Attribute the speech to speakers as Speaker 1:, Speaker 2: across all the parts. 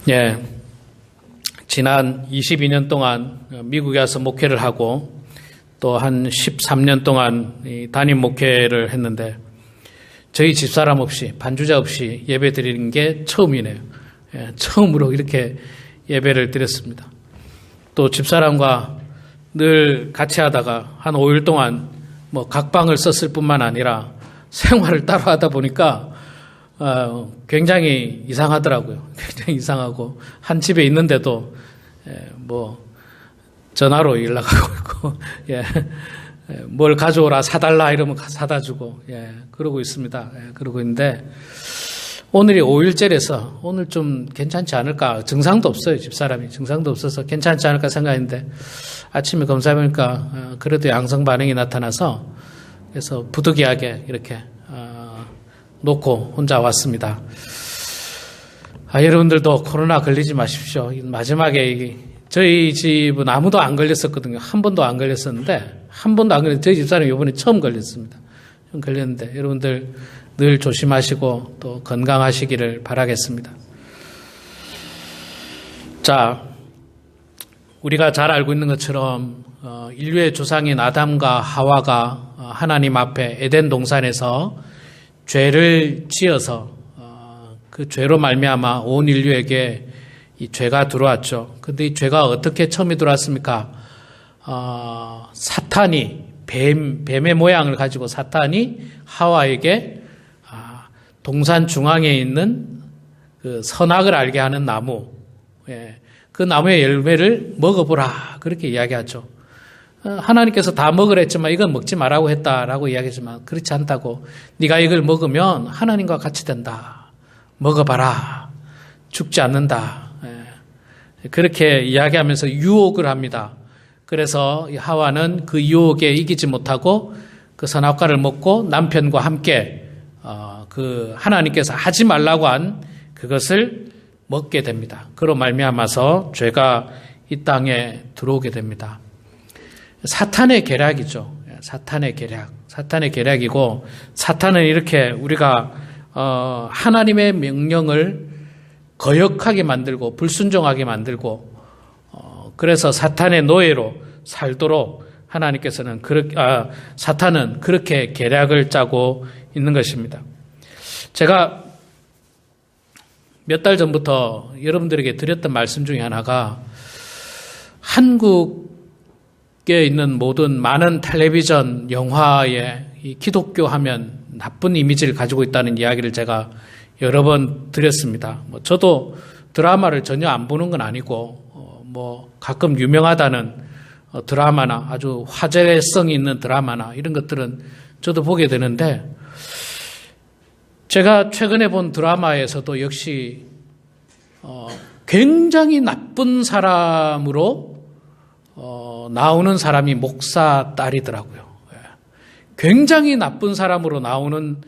Speaker 1: 예, 지난 22년 동안 미국에 와서 목회를 하고 또 한 13년 동안 담임 목회를 했는데 저희 집사람 없이 반주자 없이 예배 드리는 게 처음이네요. 예, 처음으로 이렇게 예배를 드렸습니다. 또 집사람과 늘 같이 하다가 한 5일 동안 각방을 썼을 뿐만 아니라 생활을 따로 하다 보니까 굉장히 이상하더라고요. 굉장히 이상하고 한 집에 있는데도 전화로 연락하고 있고 뭘 가져오라 사달라 이러면 사다 주고 그러고 있습니다. 그러고 있는데 오늘이 5일째라서 오늘 좀 괜찮지 않을까. 증상도 없어요. 집사람이 증상도 없어서 괜찮지 않을까 생각했는데 아침에 검사해보니까 그래도 양성 반응이 나타나서 그래서 부득이하게 이렇게 놓고 혼자 왔습니다. 여러분들도 코로나 걸리지 마십시오. 마지막에 저희 집은 아무도 안 걸렸었거든요. 한 번도 안 걸렸었는데 한 번도 안 걸렸는데 저희 집사람이 이번에 처음 걸렸습니다. 처음 걸렸는데 여러분들 늘 조심하시고 또 건강하시기를 바라겠습니다. 자, 우리가 잘 알고 있는 것처럼 인류의 조상인 아담과 하와가 하나님 앞에 에덴 동산에서 죄를 지어서 그 죄로 말미암아 온 인류에게 이 죄가 들어왔죠. 그런데 이 죄가 어떻게 처음에 들어왔습니까? 사탄이 뱀의 모양을 가지고 사탄이 하와에게 동산 중앙에 있는 그 선악을 알게 하는 나무, 그 나무의 열매를 먹어보라 그렇게 이야기하죠. 하나님께서 다 먹으라 했지만 이건 먹지 말라고 했다라고 이야기했지만 그렇지 않다고. 네가 이걸 먹으면 하나님과 같이 된다. 먹어봐라. 죽지 않는다. 그렇게 이야기하면서 유혹을 합니다. 그래서 하와는 그 유혹에 이기지 못하고 그 선악과를 먹고 남편과 함께 그 하나님께서 하지 말라고 한 그것을 먹게 됩니다. 그로 말미암아서 죄가 이 땅에 들어오게 됩니다. 사탄의 계략이죠. 사탄의 계략이고 사탄은 이렇게 우리가 하나님의 명령을 거역하게 만들고 불순종하게 만들고 그래서 사탄의 노예로 살도록 하나님께서는 사탄은 그렇게 계략을 짜고 있는 것입니다. 제가 몇 달 전부터 여러분들에게 드렸던 말씀 중에 하나가 한국에 있는 모든 많은 텔레비전, 영화에 이 기독교 하면 나쁜 이미지를 가지고 있다는 이야기를 제가 여러 번 드렸습니다. 저도 드라마를 전혀 안 보는 건 아니고 가끔 유명하다는 드라마나 아주 화제성이 있는 드라마나 이런 것들은 저도 보게 되는데 제가 최근에 본 드라마에서도 역시 굉장히 나쁜 사람으로 나오는 사람이 목사 딸이더라고요. 굉장히 나쁜 사람으로 나오는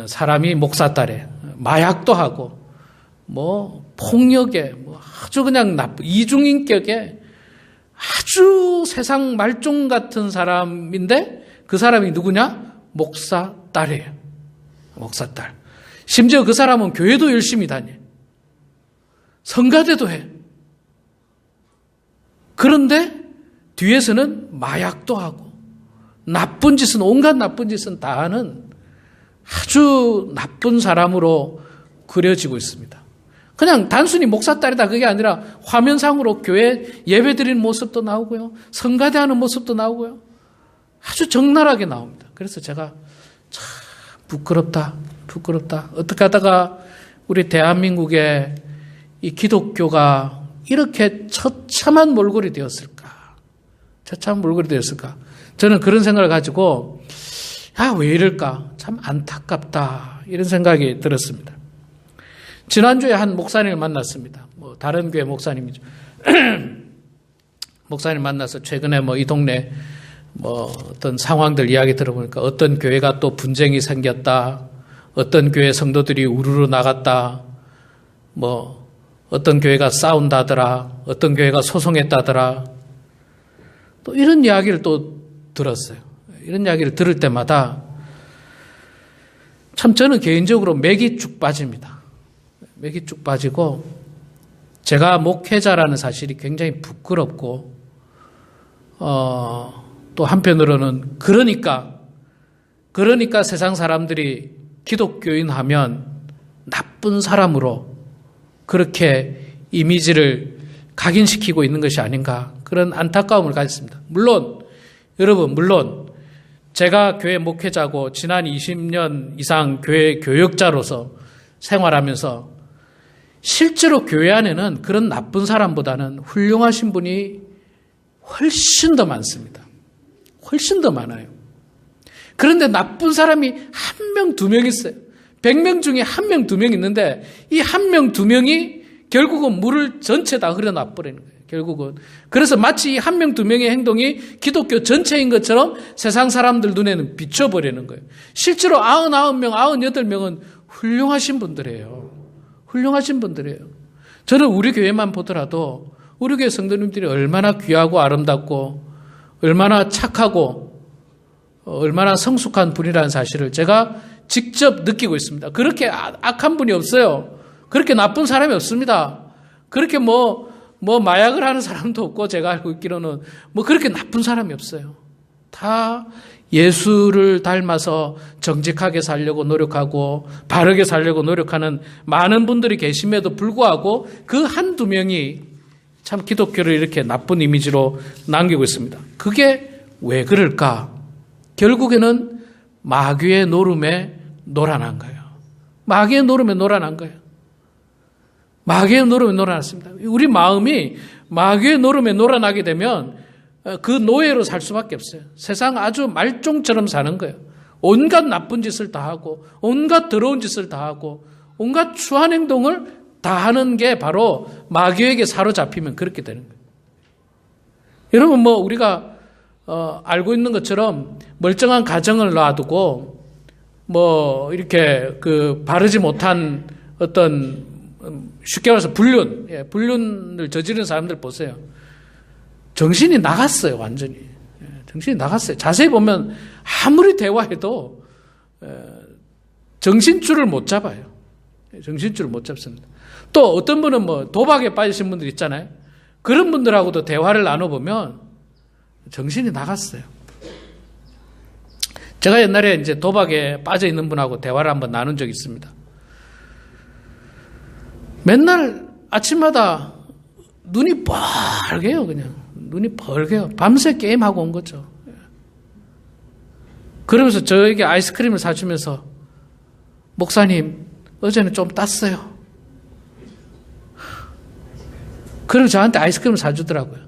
Speaker 1: 사람이 목사 딸이에요. 마약도 하고 폭력에 아주 그냥 이중인격에 아주 세상 말종 같은 사람인데 그 사람이 누구냐? 목사 딸이에요. 목사 딸. 심지어 그 사람은 교회도 열심히 다녀. 성가대도 해. 그런데 뒤에서는 마약도 하고 온갖 나쁜 짓은 다 하는 아주 나쁜 사람으로 그려지고 있습니다. 그냥 단순히 목사 딸이다 그게 아니라 화면상으로 교회 예배 드리는 모습도 나오고요. 성가대하는 모습도 나오고요. 아주 적나라하게 나옵니다. 그래서 제가 참 부끄럽다. 어떻게 하다가 우리 대한민국에 이 기독교가 이렇게 처참한 몰골이 되었을까? 저는 그런 생각을 가지고 왜 이럴까? 참 안타깝다. 이런 생각이 들었습니다. 지난주에 한 목사님을 만났습니다. 다른 교회 목사님이죠. 목사님 만나서 최근에 이 동네 어떤 상황들 이야기 들어보니까 어떤 교회가 또 분쟁이 생겼다. 어떤 교회 성도들이 우르르 나갔다. 어떤 교회가 싸운다더라. 어떤 교회가 소송했다더라. 또 이런 이야기를 또 들었어요. 이런 이야기를 들을 때마다 참 저는 개인적으로 맥이 쭉 빠집니다. 맥이 쭉 빠지고 제가 목회자라는 사실이 굉장히 부끄럽고 또 한편으로는 그러니까 세상 사람들이 기독교인 하면 나쁜 사람으로 그렇게 이미지를 각인시키고 있는 것이 아닌가 그런 안타까움을 가졌습니다. 물론 제가 교회 목회자고 지난 20년 이상 교회 교역자로서 생활하면서 실제로 교회 안에는 그런 나쁜 사람보다는 훌륭하신 분이 훨씬 더 많습니다. 훨씬 더 많아요. 그런데 나쁜 사람이 1명, 2명 있어요. 100명 중에 1명, 2명 있는데 이 1명, 2명이 결국은 물을 전체 다 흘려놔버리는 거예요. 결국은. 그래서 마치 이 1명, 2명의 행동이 기독교 전체인 것처럼 세상 사람들 눈에는 비춰버리는 거예요. 실제로 99명, 98명은 훌륭하신 분들이에요. 훌륭하신 분들이에요. 저는 우리 교회만 보더라도 우리 교회 성도님들이 얼마나 귀하고 아름답고 얼마나 착하고 얼마나 성숙한 분이라는 사실을 제가 직접 느끼고 있습니다. 그렇게 악한 분이 없어요. 그렇게 나쁜 사람이 없습니다. 그렇게 뭐 마약을 하는 사람도 없고 제가 알고 있기로는 그렇게 나쁜 사람이 없어요. 다 예수를 닮아서 정직하게 살려고 노력하고 바르게 살려고 노력하는 많은 분들이 계심에도 불구하고 그 한두 명이 참 기독교를 이렇게 나쁜 이미지로 남기고 있습니다. 그게 왜 그럴까? 결국에는 마귀의 노름에 놀아난 거예요. 마귀의 노름에 놀아난 거예요. 마귀의 노름에 놀아났습니다. 우리 마음이 마귀의 노름에 놀아나게 되면 그 노예로 살 수밖에 없어요. 세상 아주 말종처럼 사는 거예요. 온갖 나쁜 짓을 다 하고 온갖 더러운 짓을 다 하고 온갖 추한 행동을 다 하는 게 바로 마귀에게 사로잡히면 그렇게 되는 거예요. 여러분 우리가 알고 있는 것처럼 멀쩡한 가정을 놔두고 이렇게 바르지 못한 어떤 쉽게 말해서 불륜을 저지르는 사람들 보세요. 정신이 나갔어요, 완전히. 정신이 나갔어요. 자세히 보면 아무리 대화해도 정신줄을 못 잡아요. 정신줄을 못 잡습니다. 또 어떤 분은 도박에 빠지신 분들 있잖아요. 그런 분들하고도 대화를 나눠보면 정신이 나갔어요. 제가 옛날에 이제 도박에 빠져 있는 분하고 대화를 한번 나눈 적이 있습니다. 맨날 아침마다 눈이 벌게요, 그냥. 눈이 벌게요. 밤새 게임하고 온 거죠. 그러면서 저에게 아이스크림을 사주면서 목사님, 어제는 좀 땄어요. 그리고 저한테 아이스크림을 사주더라고요.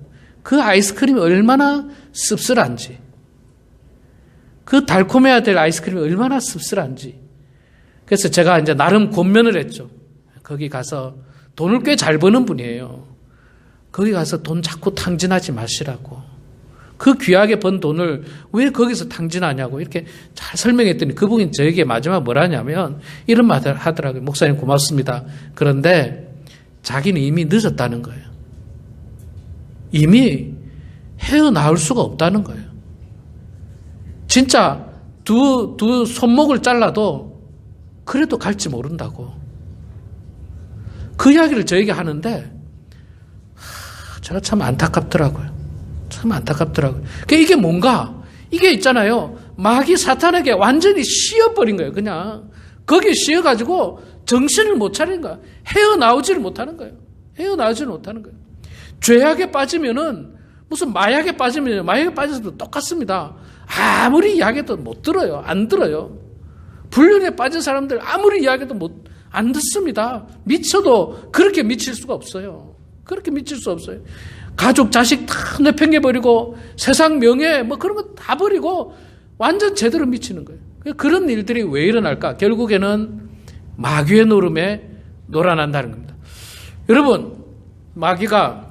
Speaker 1: 그 아이스크림이 얼마나 씁쓸한지, 그 달콤해야 될 아이스크림이 얼마나 씁쓸한지. 그래서 제가 이제 나름 권면을 했죠. 거기 가서 돈을 꽤 잘 버는 분이에요. 거기 가서 돈 자꾸 탕진하지 마시라고. 그 귀하게 번 돈을 왜 거기서 탕진하냐고 이렇게 잘 설명했더니 그분이 저에게 마지막 뭐라냐면 이런 말을 하더라고요. 목사님 고맙습니다. 그런데 자기는 이미 늦었다는 거예요. 이미 헤어나올 수가 없다는 거예요. 진짜 두 손목을 잘라도 그래도 갈지 모른다고. 그 이야기를 저에게 하는데 제가 참 안타깝더라고요. 참 안타깝더라고요. 그러니까 이게 뭔가 이게 있잖아요. 마귀 사탄에게 완전히 씌어버린 거예요. 그냥 거기에 씌어가지고 정신을 못 차리는 거야. 헤어나오지를 못하는 거예요. 헤어나오지를 못하는 거예요. 죄악에 빠지면은 무슨 마약에 빠지면 마약에 빠져서도 똑같습니다. 아무리 이야기해도 못 들어요. 안 들어요. 불륜에 빠진 사람들 아무리 이야기해도 안 듣습니다. 미쳐도 그렇게 미칠 수가 없어요. 그렇게 미칠 수 없어요. 가족, 자식 다 내팽개버리고 세상 명예 그런 거 다 버리고 완전 제대로 미치는 거예요. 그런 일들이 왜 일어날까? 결국에는 마귀의 노름에 놀아난다는 겁니다. 여러분, 마귀가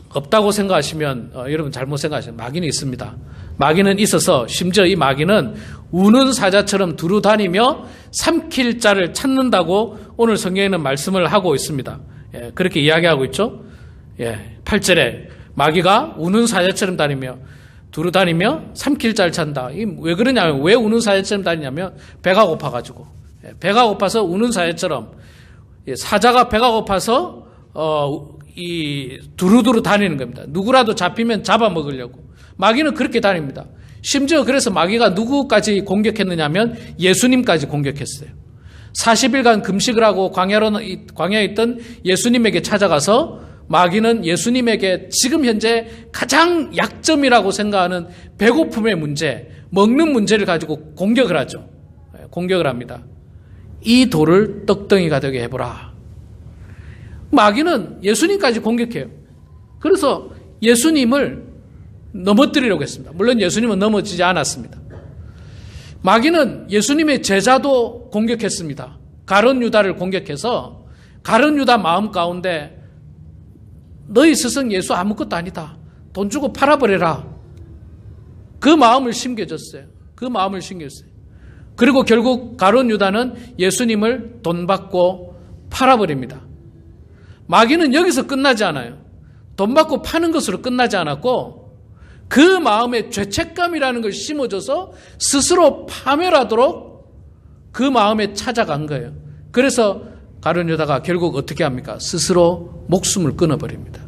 Speaker 1: 없다고 생각하시면 여러분 잘못 생각하시면 마귀는 있습니다. 마귀는 있어서 심지어 이 마귀는 우는 사자처럼 두루 다니며 삼킬 자를 찾는다고 오늘 성경에는 말씀을 하고 있습니다. 그렇게 이야기하고 있죠. 8절에 마귀가 우는 사자처럼 다니며 두루 다니며 삼킬 자를 찾는다. 왜 그러냐면 왜 우는 사자처럼 다니냐면 배가 고파가지고 배가 고파서 우는 사자처럼 사자가 배가 고파서 이 두루두루 다니는 겁니다. 누구라도 잡히면 잡아먹으려고. 마귀는 그렇게 다닙니다. 심지어 그래서 마귀가 누구까지 공격했느냐면 예수님까지 공격했어요. 40일간 금식을 하고 광야에 있던 예수님에게 찾아가서 마귀는 예수님에게 지금 현재 가장 약점이라고 생각하는 배고픔의 문제, 먹는 문제를 가지고 공격을 하죠. 공격을 합니다. 이 돌을 떡덩이가 되게 해보라. 마귀는 예수님까지 공격해요. 그래서 예수님을 넘어뜨리려고 했습니다. 물론 예수님은 넘어지지 않았습니다. 마귀는 예수님의 제자도 공격했습니다. 가룟 유다를 공격해서 가룟 유다 마음 가운데 너희 스승 예수 아무것도 아니다. 돈 주고 팔아버려라. 그 마음을 심겨줬어요. 그 마음을 심겨줬어요. 그리고 결국 가룟 유다는 예수님을 돈 받고 팔아버립니다. 마귀는 여기서 끝나지 않아요. 돈 받고 파는 것으로 끝나지 않았고 그 마음에 죄책감이라는 걸 심어줘서 스스로 파멸하도록 그 마음에 찾아간 거예요. 그래서 가룟 유다가 결국 어떻게 합니까? 스스로 목숨을 끊어버립니다.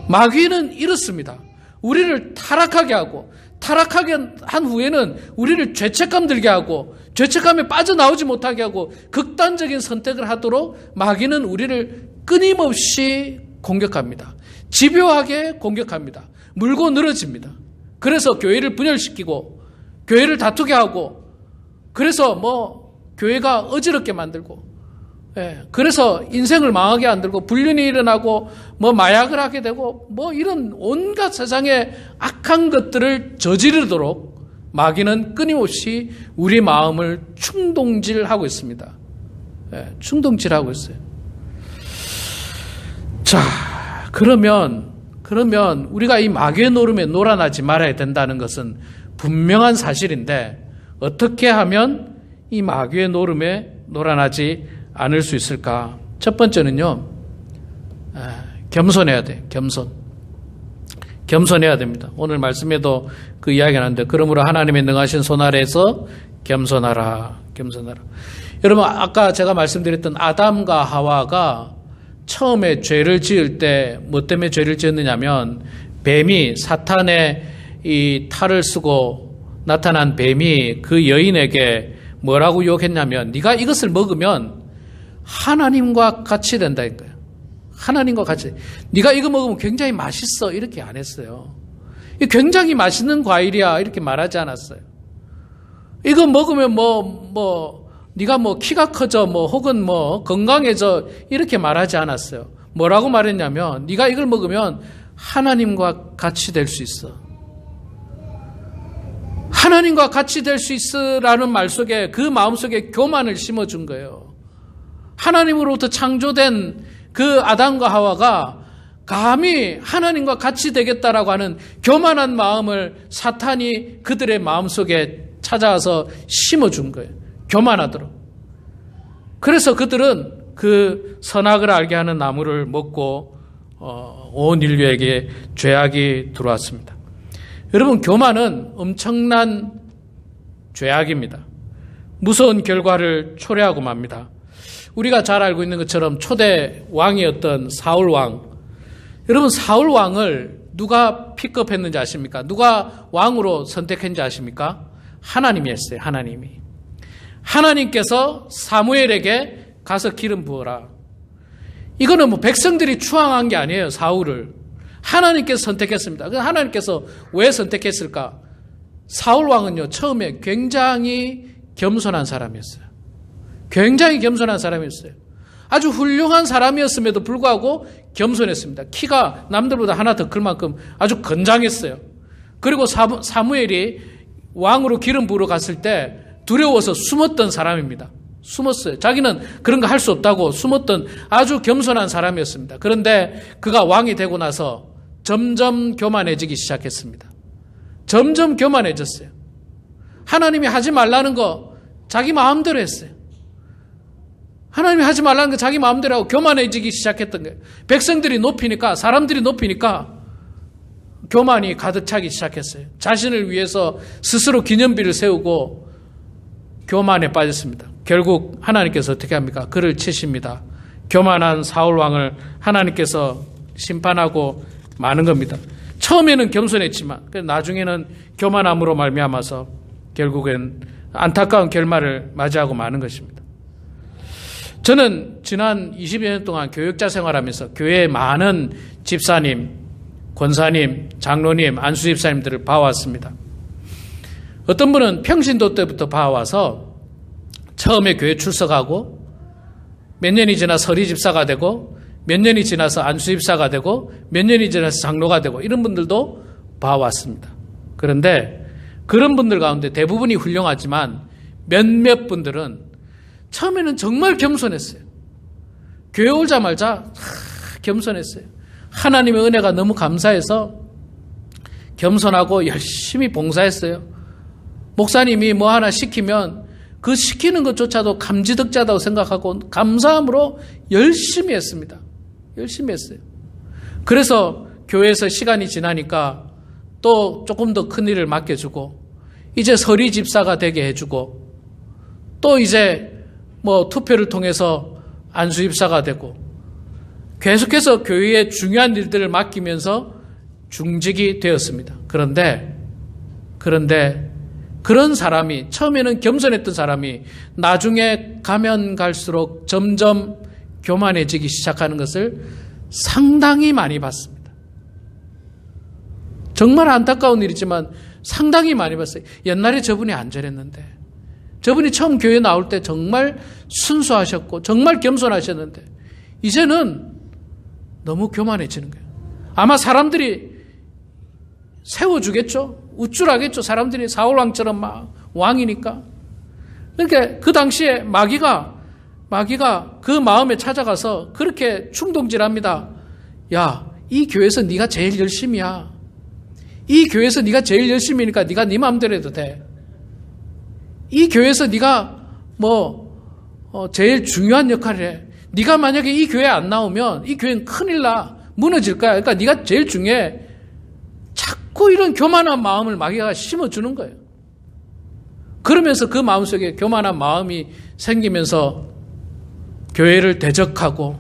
Speaker 1: 마귀는 이렇습니다. 우리를 타락하게 하고 타락하게 한 후에는 우리를 죄책감 들게 하고 죄책감에 빠져나오지 못하게 하고 극단적인 선택을 하도록 마귀는 우리를 끊임없이 공격합니다. 집요하게 공격합니다. 물고 늘어집니다. 그래서 교회를 분열시키고 교회를 다투게 하고 그래서 교회가 어지럽게 만들고 그래서 인생을 망하게 만들고 불륜이 일어나고 마약을 하게 되고 이런 온갖 세상의 악한 것들을 저지르도록 마귀는 끊임없이 우리 마음을 충동질하고 있습니다. 충동질하고 있어요. 자, 그러면 우리가 이 마귀의 노름에 놀아나지 말아야 된다는 것은 분명한 사실인데 어떻게 하면 이 마귀의 노름에 놀아나지 않을 수 있을까? 첫 번째는요, 겸손해야 돼. 겸손해야 됩니다. 오늘 말씀에도 그 이야기가 나는데 그러므로 하나님의 능하신 손 아래에서 겸손하라. 여러분 아까 제가 말씀드렸던 아담과 하와가 처음에 죄를 지을 때 뭐 때문에 죄를 지었느냐면 뱀이 사탄의 이 탈을 쓰고 나타난 뱀이 그 여인에게 뭐라고 유혹했냐면 네가 이것을 먹으면 하나님과 같이 된다 이거예요. 하나님과 같이. 네가 이거 먹으면 굉장히 맛있어 이렇게 안 했어요. 굉장히 맛있는 과일이야 이렇게 말하지 않았어요. 이거 먹으면 네가 키가 커져 혹은 건강해져 이렇게 말하지 않았어요. 뭐라고 말했냐면 네가 이걸 먹으면 하나님과 같이 될 수 있어. 하나님과 같이 될 수 있으라는 말 속에 그 마음 속에 교만을 심어준 거예요. 하나님으로부터 창조된 그 아담과 하와가 감히 하나님과 같이 되겠다라고 하는 교만한 마음을 사탄이 그들의 마음 속에 찾아와서 심어준 거예요. 교만하도록. 그래서 그들은 그 선악을 알게 하는 나무를 먹고 온 인류에게 죄악이 들어왔습니다. 여러분, 교만은 엄청난 죄악입니다. 무서운 결과를 초래하고 맙니다. 우리가 잘 알고 있는 것처럼 초대 왕이었던 사울 왕. 여러분, 사울 왕을 누가 픽업했는지 아십니까? 누가 왕으로 선택했는지 아십니까? 하나님이 했어요. 하나님께서 사무엘에게 가서 기름 부어라. 이거는 백성들이 추앙한 게 아니에요. 사울을. 하나님께서 선택했습니다. 하나님께서 왜 선택했을까? 사울 왕은요, 처음에 굉장히 겸손한 사람이었어요. 아주 훌륭한 사람이었음에도 불구하고 겸손했습니다. 키가 남들보다 하나 더 클 만큼 아주 건장했어요. 그리고 사무엘이 왕으로 기름 부으러 갔을 때 두려워서 숨었던 사람입니다. 숨었어요. 자기는 그런 거 할 수 없다고 숨었던 아주 겸손한 사람이었습니다. 그런데 그가 왕이 되고 나서 점점 교만해지기 시작했습니다. 점점 교만해졌어요. 하나님이 하지 말라는 거 자기 마음대로 했어요. 하나님이 하지 말라는 거 자기 마음대로 하고 교만해지기 시작했던 거예요. 백성들이 높이니까, 사람들이 높이니까 교만이 가득 차기 시작했어요. 자신을 위해서 스스로 기념비를 세우고 교만에 빠졌습니다. 결국 하나님께서 어떻게 합니까? 그를 치십니다. 교만한 사울 왕을 하나님께서 심판하고 마는 겁니다. 처음에는 겸손했지만 나중에는 교만함으로 말미암아서 결국엔 안타까운 결말을 맞이하고 마는 것입니다. 저는 지난 20여 년 동안 교역자 생활하면서 교회의 많은 집사님, 권사님, 장로님, 안수집사님들을 봐왔습니다. 어떤 분은 평신도 때부터 봐와서 처음에 교회 출석하고 몇 년이 지나 서리집사가 되고 몇 년이 지나서 안수집사가 되고 몇 년이 지나서 장로가 되고 이런 분들도 봐왔습니다. 그런데 그런 분들 가운데 대부분이 훌륭하지만 몇몇 분들은 처음에는 정말 겸손했어요. 교회 오자마자 겸손했어요. 하나님의 은혜가 너무 감사해서 겸손하고 열심히 봉사했어요. 목사님이 뭐 하나 시키면 그 시키는 것조차도 감지덕자다고 생각하고 감사함으로 열심히 했습니다. 열심히 했어요. 그래서 교회에서 시간이 지나니까 또 조금 더 큰 일을 맡겨주고 이제 서리 집사가 되게 해주고 또 이제 뭐 투표를 통해서 안수 집사가 되고 계속해서 교회의 중요한 일들을 맡기면서 중직이 되었습니다. 그런데 그런 사람이 처음에는 겸손했던 사람이 나중에 가면 갈수록 점점 교만해지기 시작하는 것을 상당히 많이 봤습니다. 정말 안타까운 일이지만 상당히 많이 봤어요. 옛날에 저분이 안 저랬는데 저분이 처음 교회 나올 때 정말 순수하셨고 정말 겸손하셨는데 이제는 너무 교만해지는 거예요. 아마 사람들이 세워주겠죠. 우쭐하겠죠. 사람들이 사울왕처럼 막 왕이니까. 그러니까 그 당시에 마귀가 그 마음에 찾아가서 그렇게 충동질합니다. 야, 이 교회에서 네가 제일 열심이야. 이 교회에서 네가 제일 열심이니까 네가 네 마음대로 해도 돼. 이 교회에서 네가 제일 중요한 역할을 해. 네가 만약에 이 교회에 안 나오면 이 교회는 큰일 나. 무너질 거야. 그러니까 네가 제일 중요해. 자꾸 이런 교만한 마음을 마귀가 심어주는 거예요. 그러면서 그 마음속에 교만한 마음이 생기면서 교회를 대적하고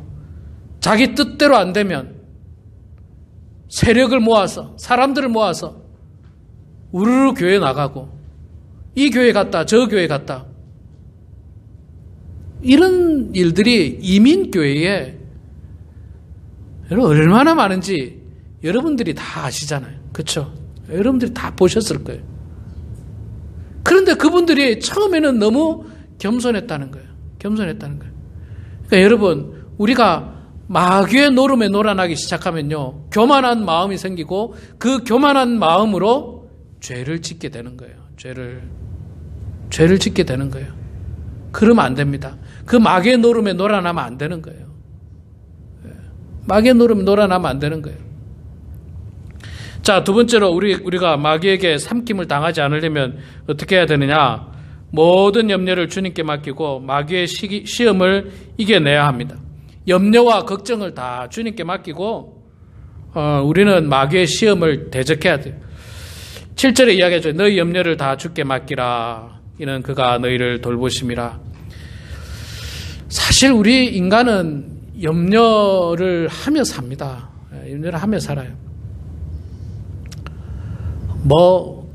Speaker 1: 자기 뜻대로 안 되면 세력을 모아서 사람들을 모아서 우르르 교회 나가고 이 교회 갔다 저 교회 갔다 이런 일들이 이민교회에 얼마나 많은지 여러분들이 다 아시잖아요. 그렇죠? 여러분들이 다 보셨을 거예요. 그런데 그분들이 처음에는 너무 겸손했다는 거예요. 겸손했다는 거예요. 그러니까 여러분 우리가 마귀의 노름에 놀아나기 시작하면요. 교만한 마음이 생기고 그 교만한 마음으로 죄를 짓게 되는 거예요. 죄를 짓게 되는 거예요. 그러면 안 됩니다. 그 마귀의 노름에 놀아나면 안 되는 거예요. 마귀의 노름에 놀아나면 안 되는 거예요. 자, 두 번째로 우리가 마귀에게 삼킴을 당하지 않으려면 어떻게 해야 되느냐? 모든 염려를 주님께 맡기고 마귀의 시험을 이겨내야 합니다. 염려와 걱정을 다 주님께 맡기고 우리는 마귀의 시험을 대적해야 돼요. 7절에 이야기하죠. 너희 염려를 다 주께 맡기라. 이는 그가 너희를 돌보심이라. 사실 우리 인간은 염려를 하며 삽니다. 염려를 하며 살아요.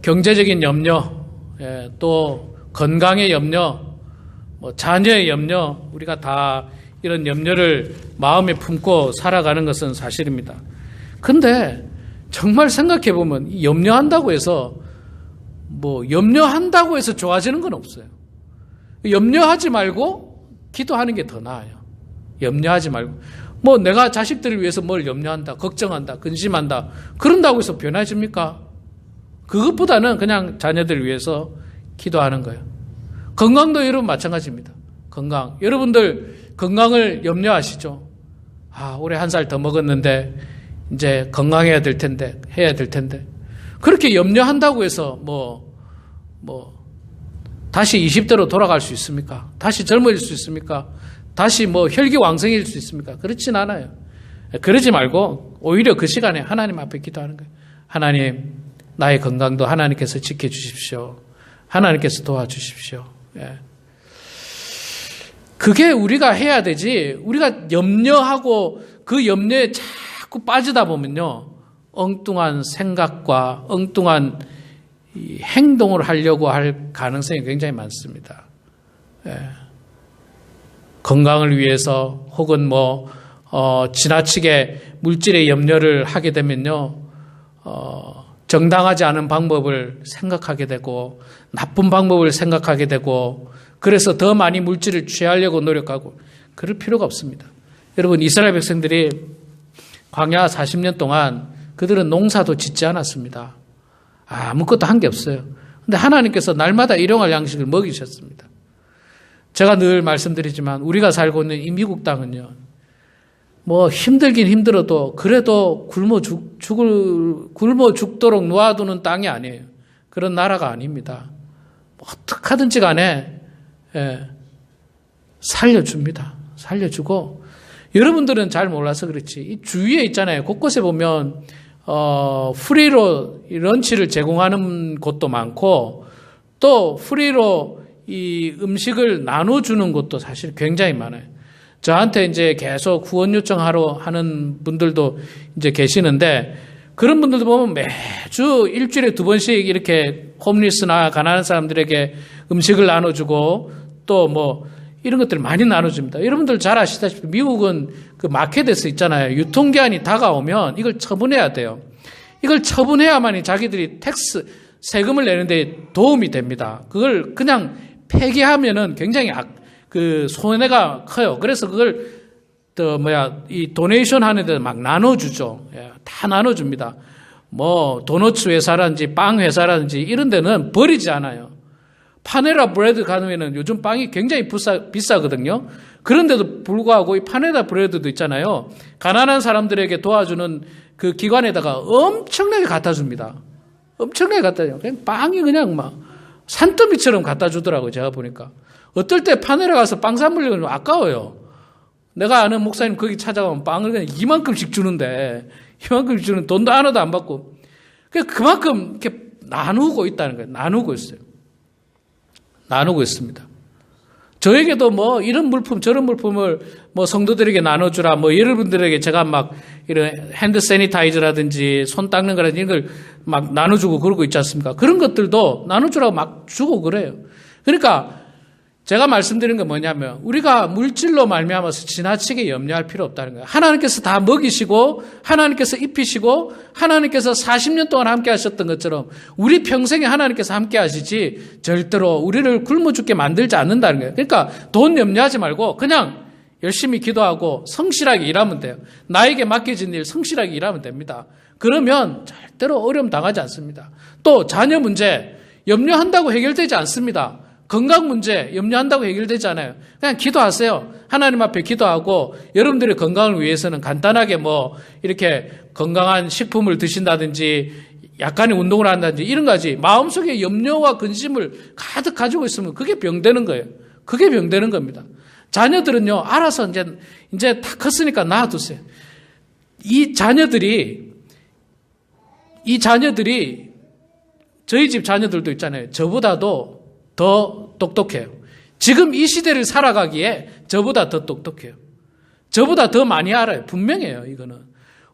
Speaker 1: 경제적인 염려, 또 건강의 염려, 자녀의 염려, 우리가 다 이런 염려를 마음에 품고 살아가는 것은 사실입니다. 근데 정말 생각해 보면 염려한다고 해서 염려한다고 해서 좋아지는 건 없어요. 염려하지 말고 기도하는 게 더 나아요. 염려하지 말고 내가 자식들을 위해서 뭘 염려한다, 걱정한다, 근심한다 그런다고 해서 변해집니까? 그것보다는 그냥 자녀들을 위해서 기도하는 거예요. 건강도 여러분 마찬가지입니다. 건강. 여러분들 건강을 염려하시죠? 올해 1살 더 먹었는데 이제 건강해야 될 텐데, 해야 될 텐데. 그렇게 염려한다고 해서 다시 20대로 돌아갈 수 있습니까? 다시 젊어질 수 있습니까? 다시 혈기왕성해질 수 있습니까? 그렇진 않아요. 그러지 말고 오히려 그 시간에 하나님 앞에 기도하는 거예요. 하나님, 나의 건강도 하나님께서 지켜주십시오. 하나님께서 도와주십시오. 예. 그게 우리가 해야 되지. 우리가 염려하고 그 염려에 자꾸 빠지다 보면요, 엉뚱한 생각과 엉뚱한 행동을 하려고 할 가능성이 굉장히 많습니다. 예. 건강을 위해서 혹은 지나치게 물질의 염려를 하게 되면요, 정당하지 않은 방법을 생각하게 되고 나쁜 방법을 생각하게 되고 그래서 더 많이 물질을 취하려고 노력하고 그럴 필요가 없습니다. 여러분, 이스라엘 백성들이 광야 40년 동안 그들은 농사도 짓지 않았습니다. 아무것도 한 게 없어요. 근데 하나님께서 날마다 일용할 양식을 먹이셨습니다. 제가 늘 말씀드리지만 우리가 살고 있는 이 미국 땅은요, 힘들긴 힘들어도 그래도 굶어 죽도록 놓아두는 땅이 아니에요. 그런 나라가 아닙니다. 어떻게 하든지 간에 살려줍니다. 살려주고, 여러분들은 잘 몰라서 그렇지, 이 주위에 있잖아요. 곳곳에 보면 프리로 런치를 제공하는 곳도 많고 또 프리로 이 음식을 나눠주는 곳도 사실 굉장히 많아요. 저한테 이제 계속 후원 요청하러 하는 분들도 이제 계시는데, 그런 분들도 보면 매주 일주일에 2번씩 이렇게 홈리스나 가난한 사람들에게 음식을 나눠주고 또 이런 것들을 많이 나눠줍니다. 여러분들 잘 아시다시피 미국은 그 마켓에서 있잖아요. 유통기한이 다가오면 이걸 처분해야 돼요. 이걸 처분해야만이 자기들이 세금을 내는데 도움이 됩니다. 그걸 그냥 폐기하면은 굉장히 손해가 커요. 그래서 그걸 이 도네이션 하는 데 막 나눠주죠. 다 나눠줍니다. 도너츠 회사라든지 빵 회사라든지 이런 데는 버리지 않아요. 파네라 브레드 가면은 요즘 빵이 굉장히 비싸거든요. 그런데도 불구하고 이 파네라 브레드도 있잖아요. 가난한 사람들에게 도와주는 그 기관에다가 엄청나게 갖다 줍니다. 엄청나게 갖다 줘요. 그냥 빵이 그냥 산더미처럼 갖다 주더라고요. 제가 보니까. 어떨 때 파네라 가서 빵 사 먹으려면 아까워요. 내가 아는 목사님 거기 찾아가면 빵을 그냥 이만큼씩 주는데, 이만큼씩 주는 돈도 하나도 안 받고, 그만큼 이렇게 나누고 있다는 거예요. 나누고 있어요. 나누고 있습니다. 저에게도 이런 물품 저런 물품을 성도들에게 나눠주라, 여러분들에게 제가 이런 핸드 세니타이저라든지 손 닦는 거라든지 이런 걸 나눠주고 그러고 있지 않습니까? 그런 것들도 나눠주라고 막 주고 그래요. 그러니까 제가 말씀드린 건 뭐냐면, 우리가 물질로 말미암아서 지나치게 염려할 필요 없다는 거예요. 하나님께서 다 먹이시고 하나님께서 입히시고 하나님께서 40년 동안 함께 하셨던 것처럼 우리 평생에 하나님께서 함께 하시지 절대로 우리를 굶어 죽게 만들지 않는다는 거예요. 그러니까 돈 염려하지 말고 그냥 열심히 기도하고 성실하게 일하면 돼요. 나에게 맡겨진 일 성실하게 일하면 됩니다. 그러면 절대로 어려움 당하지 않습니다. 또 자녀 문제 염려한다고 해결되지 않습니다. 건강 문제 염려한다고 해결되지 않아요. 그냥 기도하세요. 하나님 앞에 기도하고 여러분들의 건강을 위해서는 간단하게 이렇게 건강한 식품을 드신다든지 약간의 운동을 한다든지 이런 거지, 마음속에 염려와 근심을 가득 가지고 있으면 그게 병되는 거예요. 그게 병되는 겁니다. 자녀들은요, 알아서 이제 다 컸으니까 놔두세요. 이 자녀들이 저희 집 자녀들도 있잖아요. 저보다도 더 똑똑해요. 지금 이 시대를 살아가기에 저보다 더 똑똑해요. 저보다 더 많이 알아요. 분명해요, 이거는.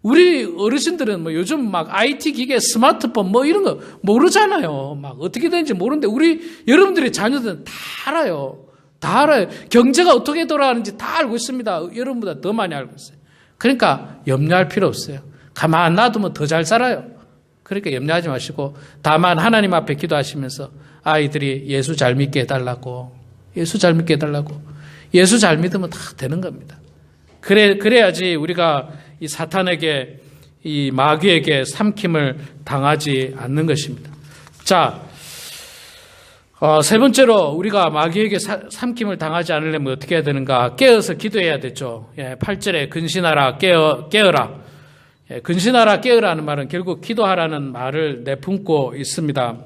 Speaker 1: 우리 어르신들은 요즘 IT 기계, 스마트폰 이런 거 모르잖아요. 어떻게 되는지 모르는데 여러분들의 자녀들은 다 알아요. 다 알아요. 경제가 어떻게 돌아가는지 다 알고 있습니다. 여러분보다 더 많이 알고 있어요. 그러니까 염려할 필요 없어요. 가만 놔두면 더 잘 살아요. 그러니까 염려하지 마시고 다만 하나님 앞에 기도하시면서 아이들이 예수 잘 믿게 해달라고, 예수 잘 믿게 해달라고, 예수 잘 믿으면 다 되는 겁니다. 그래야지 우리가 이 사탄에게, 이 마귀에게 삼킴을 당하지 않는 것입니다. 자, 세 번째로 우리가 마귀에게 삼킴을 당하지 않으려면 어떻게 해야 되는가? 깨어서 기도해야 되죠. 8절에 근신하라, 깨어라. 근신하라, 깨어라는 말은 결국 기도하라는 말을 내품고 있습니다.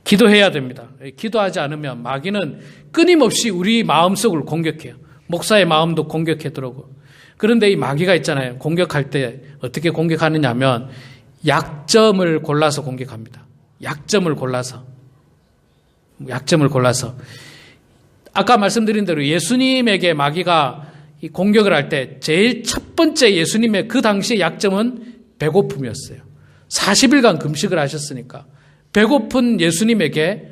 Speaker 1: 기도해야 됩니다. 기도하지 않으면 마귀는 끊임없이 우리 마음속을 공격해요. 목사의 마음도 공격하더라고요. 그런데 이 마귀가 있잖아요. 공격할 때 어떻게 공격하느냐 하면 약점을 골라서 공격합니다. 약점을 골라서. 아까 말씀드린 대로 예수님에게 마귀가 이 공격을 할 때 제일 첫 번째 예수님의 그 당시의 약점은 배고픔이었어요. 40일간 금식을 하셨으니까 배고픈 예수님에게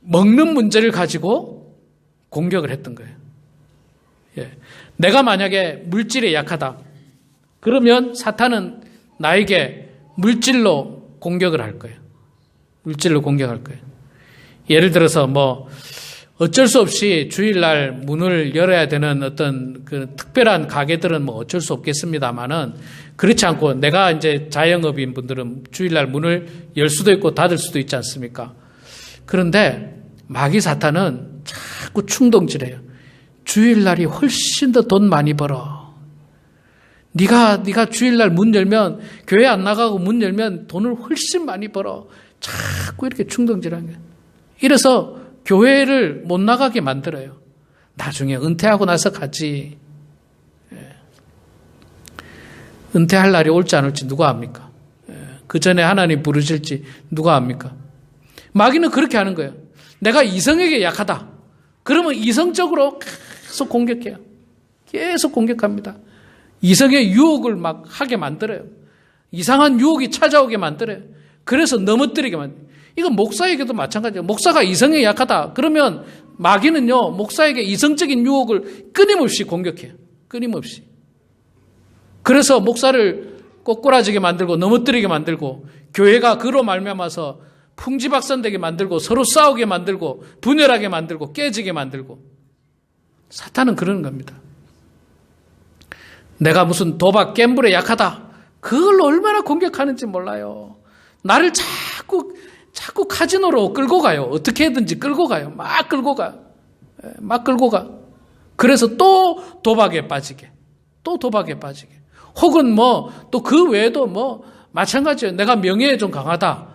Speaker 1: 먹는 문제를 가지고 공격을 했던 거예요. 예. 내가 만약에 물질에 약하다. 그러면 사탄은 나에게 물질로 공격을 할 거예요. 물질로 공격할 거예요. 예를 들어서 어쩔 수 없이 주일날 문을 열어야 되는 어떤 그 특별한 가게들은 어쩔 수 없겠습니다만은 그렇지 않고 내가 이제 자영업인 분들은 주일날 문을 열 수도 있고 닫을 수도 있지 않습니까? 그런데 마귀 사탄은 자꾸 충동질해요. 주일날이 훨씬 더 돈 많이 벌어. 네가 주일날 문 열면 교회 안 나가고 문 열면 돈을 훨씬 많이 벌어. 자꾸 이렇게 충동질하는 거예요. 이래서 교회를 못 나가게 만들어요. 나중에 은퇴하고 나서 가지. 은퇴할 날이 올지 안 올지 누가 압니까? 그 전에 하나님 부르실지 누가 압니까? 마귀는 그렇게 하는 거예요. 내가 이성에게 약하다. 그러면 이성적으로 계속 공격해요. 계속 공격합니다. 이성의 유혹을 막 하게 만들어요. 이상한 유혹이 찾아오게 만들어요. 그래서 넘어뜨리게 만들어요. 이건 목사에게도 마찬가지예요. 목사가 이성에 약하다. 그러면 마귀는요, 목사에게 이성적인 유혹을 끊임없이 공격해요. 끊임없이. 그래서 목사를 꼬꾸라지게 만들고 넘어뜨리게 만들고 교회가 그로 말미암아서 풍지박산되게 만들고 서로 싸우게 만들고 분열하게 만들고 깨지게 만들고 사탄은 그러는 겁니다. 내가 무슨 도박 갬블에 약하다. 그걸 얼마나 공격하는지 몰라요. 나를 자꾸 카지노로 끌고 가요. 어떻게든지 끌고 가요. 막 끌고 가. 막 끌고 가. 그래서 또 도박에 빠지게. 또 도박에 빠지게. 혹은 또 그 외에도 마찬가지예요. 내가 명예에 좀 강하다.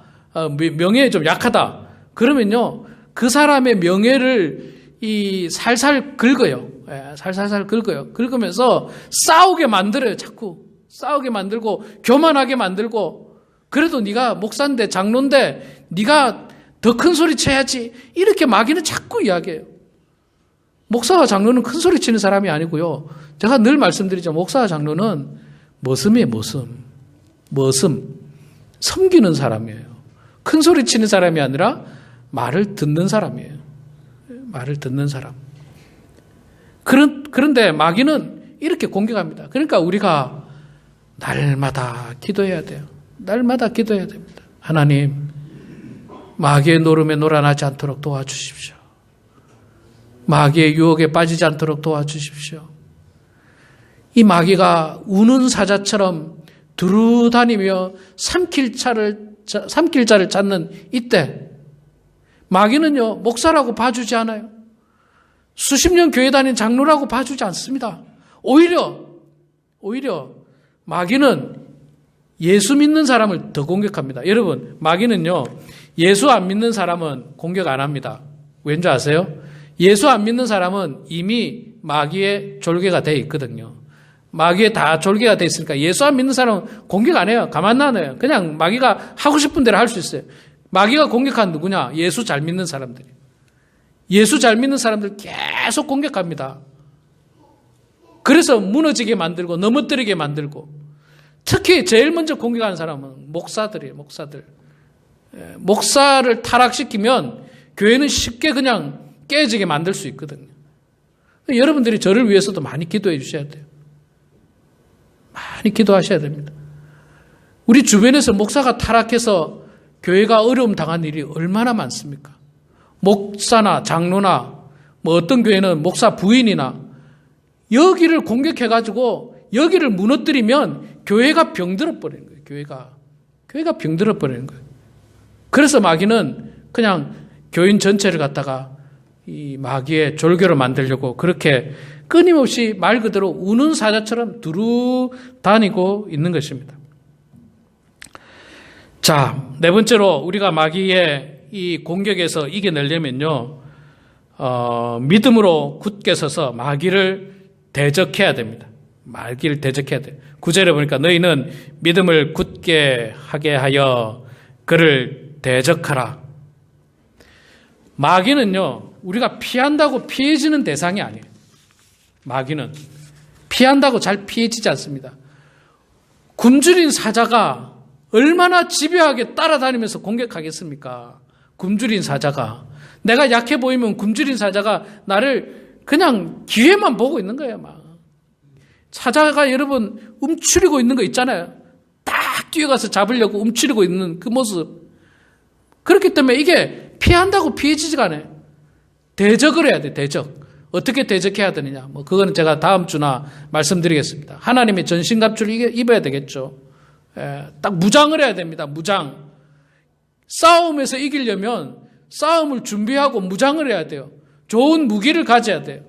Speaker 1: 명예에 좀 약하다. 그러면요. 그 사람의 명예를 살살 긁어요. 살살살 긁어요. 긁으면서 싸우게 만들어요. 자꾸. 싸우게 만들고 교만하게 만들고 그래도 네가 목사인데 장로인데 네가 더 큰 소리 쳐야지. 이렇게 마귀는 자꾸 이야기해요. 목사와 장로는 큰 소리 치는 사람이 아니고요. 제가 늘 말씀드리죠. 목사와 장로는 머슴이에요. 머슴. 섬기는 사람이에요. 큰 소리 치는 사람이 아니라 말을 듣는 사람이에요. 말을 듣는 사람. 그런데 마귀는 이렇게 공격합니다. 그러니까 우리가 날마다 기도해야 돼요. 날마다 기도해야 됩니다. 하나님, 마귀의 노름에 놀아나지 않도록 도와주십시오. 마귀의 유혹에 빠지지 않도록 도와주십시오. 이 마귀가 우는 사자처럼 두루 다니며 삼킬 자를 찾는 이때 마귀는요, 목사라고 봐주지 않아요. 수십 년 교회 다닌 장로라고 봐주지 않습니다. 오히려 마귀는 예수 믿는 사람을 더 공격합니다. 여러분, 마귀는요, 예수 안 믿는 사람은 공격 안 합니다. 왠지 아세요? 예수 안 믿는 사람은 이미 마귀의 졸개가 돼 있거든요. 마귀에 다 졸개가 돼 있으니까 예수 안 믿는 사람은 공격 안 해요. 가만 놔둬요. 그냥 마귀가 하고 싶은 대로 할 수 있어요. 마귀가 공격한 누구냐? 예수 잘 믿는 사람들이에요. 예수 잘 믿는 사람들 계속 공격합니다. 그래서 무너지게 만들고 넘어뜨리게 만들고 특히 제일 먼저 공격하는 사람은 목사들이에요. 목사들. 목사를 타락시키면 교회는 쉽게 그냥 깨지게 만들 수 있거든요. 여러분들이 저를 위해서도 많이 기도해 주셔야 돼요. 많이 기도하셔야 됩니다. 우리 주변에서 목사가 타락해서 교회가 어려움 당한 일이 얼마나 많습니까? 목사나 장로나 어떤 교회는 목사 부인이나 여기를 공격해가지고 여기를 무너뜨리면 교회가 병들어 버리는 거예요. 교회가 병들어 버리는 거예요. 그래서 마귀는 그냥 교인 전체를 갖다가 이 마귀의 졸교를 만들려고 그렇게 끊임없이 말 그대로 우는 사자처럼 두루 다니고 있는 것입니다. 자, 네 번째로 우리가 마귀의 이 공격에서 이겨내려면요, 믿음으로 굳게 서서 마귀를 대적해야 됩니다. 마귀를 대적해야 돼요. 9절에 보니까 너희는 믿음을 굳게 하게 하여 그를 대적하라. 마귀는요, 우리가 피한다고 피해지는 대상이 아니에요. 마귀는 피한다고 잘 피해지지 않습니다. 굶주린 사자가 얼마나 집요하게 따라다니면서 공격하겠습니까? 굶주린 사자가. 내가 약해 보이면 굶주린 사자가 나를 그냥 기회만 보고 있는 거예요. 막. 사자가 여러분 움츠리고 있는 거 있잖아요. 딱 뛰어가서 잡으려고 움츠리고 있는 그 모습. 그렇기 때문에 이게 피한다고 피해지지가 않아요. 대적을 해야 돼, 대적. 어떻게 대적해야 되느냐. 뭐, 그거는 제가 다음 주나 말씀드리겠습니다. 하나님의 전신갑주를 입어야 되겠죠. 딱 무장을 해야 됩니다, 무장. 싸움에서 이기려면 싸움을 준비하고 무장을 해야 돼요. 좋은 무기를 가져야 돼요.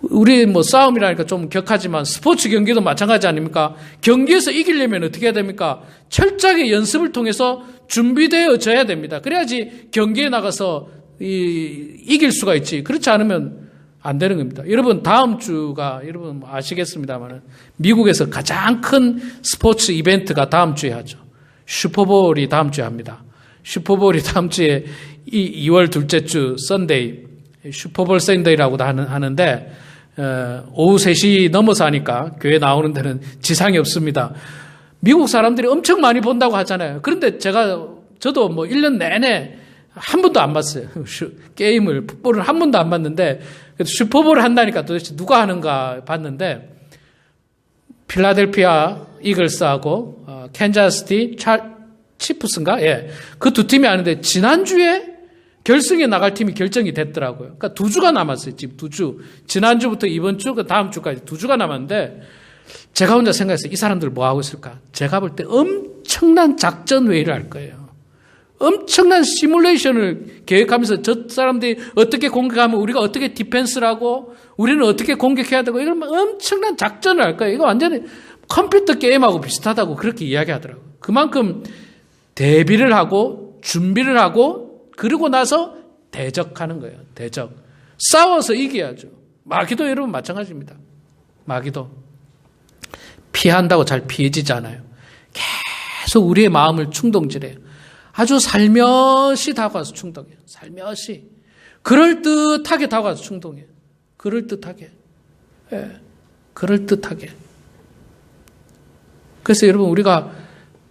Speaker 1: 우리 뭐 싸움이라니까 좀 격하지만 스포츠 경기도 마찬가지 아닙니까? 경기에서 이기려면 어떻게 해야 됩니까? 철저하게 연습을 통해서 준비되어져야 됩니다. 그래야지 경기에 나가서 이길 수가 있지. 그렇지 않으면 안 되는 겁니다. 여러분 다음 주가 여러분 아시겠습니다만 미국에서 가장 큰 스포츠 이벤트가 다음 주에 하죠. 슈퍼볼이 다음 주에 합니다. 슈퍼볼이 다음 주에 2월 둘째 주 썬데이 슈퍼볼 썬데이라고도 하는데 오후 3시 넘어서 하니까 교회 나오는 데는 지상이 없습니다. 미국 사람들이 엄청 많이 본다고 하잖아요. 그런데 저도 뭐 1년 내내 한 번도 안 봤어요. 게임을, 풋볼을 한 번도 안 봤는데 슈퍼볼을 한다니까 도대체 누가 하는가 봤는데 필라델피아 이글스하고 캔자스시티 치프스인가? 예. 그 두 팀이 하는데 지난주에 결승에 나갈 팀이 결정이 됐더라고요. 그러니까 2주가 남았어요. 지금 2주. 지난주부터 이번 주, 그 다음 주까지 2주가 남았는데 제가 혼자 생각했어요. 이 사람들 뭐 하고 있을까? 제가 볼 때 엄청난 작전 회의를 할 거예요. 엄청난 시뮬레이션을 계획하면서 저 사람들이 어떻게 공격하면 우리가 어떻게 디펜스를 하고 우리는 어떻게 공격해야 되고 이런 엄청난 작전을 할 거예요. 이거 완전히 컴퓨터 게임하고 비슷하다고 그렇게 이야기하더라고요. 그만큼 대비를 하고 준비를 하고 그러고 나서 대적하는 거예요. 대적. 싸워서 이겨야죠. 마귀도 여러분 마찬가지입니다. 마귀도. 피한다고 잘 피해지지 않아요. 계속 우리의 마음을 충동질해요. 아주 살며시 다가와서 충동해요. 살며시. 그럴듯하게 다가와서 충동해요. 그럴듯하게. 예. 그럴듯하게. 그래서 여러분 우리가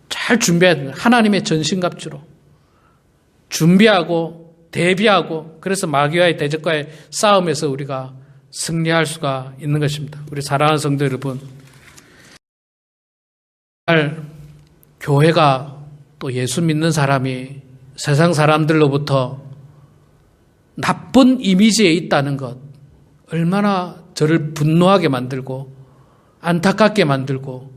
Speaker 1: 잘 준비해야 됩니다. 하나님의 전신갑주로. 준비하고 대비하고 그래서 마귀와의 대적과의 싸움에서 우리가 승리할 수가 있는 것입니다. 우리 사랑하는 성도 여러분, 교회가 또 예수 믿는 사람이 세상 사람들로부터 나쁜 이미지에 있다는 것 얼마나 저를 분노하게 만들고 안타깝게 만들고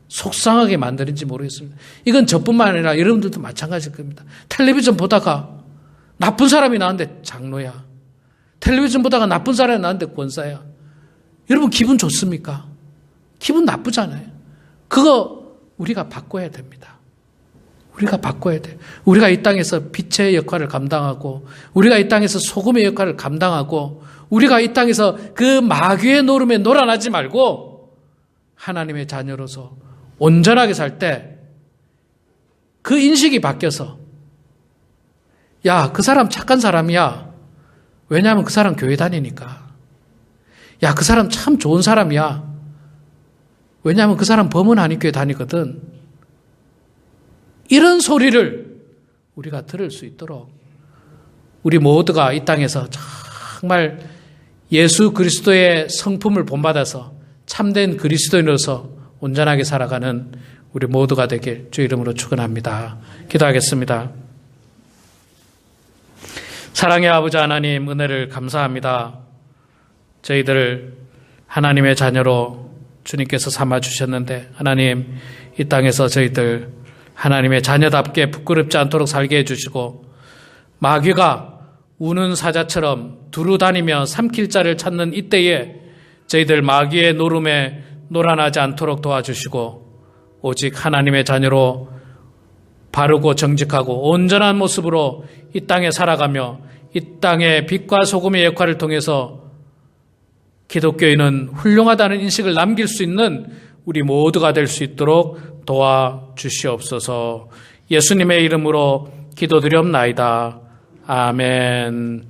Speaker 1: 속상하게 만드는지 모르겠습니다. 이건 저뿐만 아니라 여러분들도 마찬가지일 겁니다. 텔레비전 보다가 나쁜 사람이 나왔는데 장로야. 텔레비전 보다가 나쁜 사람이 나왔는데 권사야. 여러분 기분 좋습니까? 기분 나쁘잖아요. 그거 우리가 바꿔야 됩니다. 우리가 바꿔야 돼요. 우리가 이 땅에서 빛의 역할을 감당하고 우리가 이 땅에서 소금의 역할을 감당하고 우리가 이 땅에서 그 마귀의 노름에 놀아나지 말고 하나님의 자녀로서 온전하게 살 때 그 인식이 바뀌어서 야, 그 사람 착한 사람이야. 왜냐하면 그 사람 교회 다니니까. 야, 그 사람 참 좋은 사람이야. 왜냐하면 그 사람 범은 한인교회 다니거든. 이런 소리를 우리가 들을 수 있도록 우리 모두가 이 땅에서 정말 예수 그리스도의 성품을 본받아서 참된 그리스도인으로서 온전하게 살아가는 우리 모두가 되길 주 이름으로 축원합니다. 기도하겠습니다. 사랑의 아버지 하나님, 은혜를 감사합니다. 저희들을 하나님의 자녀로 주님께서 삼아주셨는데 하나님, 이 땅에서 저희들 하나님의 자녀답게 부끄럽지 않도록 살게 해주시고 마귀가 우는 사자처럼 두루다니며 삼킬 자를 찾는 이때에 저희들 마귀의 노름에 놀아나지 않도록 도와주시고 오직 하나님의 자녀로 바르고 정직하고 온전한 모습으로 이 땅에 살아가며 이 땅의 빛과 소금의 역할을 통해서 기독교인은 훌륭하다는 인식을 남길 수 있는 우리 모두가 될 수 있도록 도와주시옵소서. 예수님의 이름으로 기도드리옵나이다. 아멘.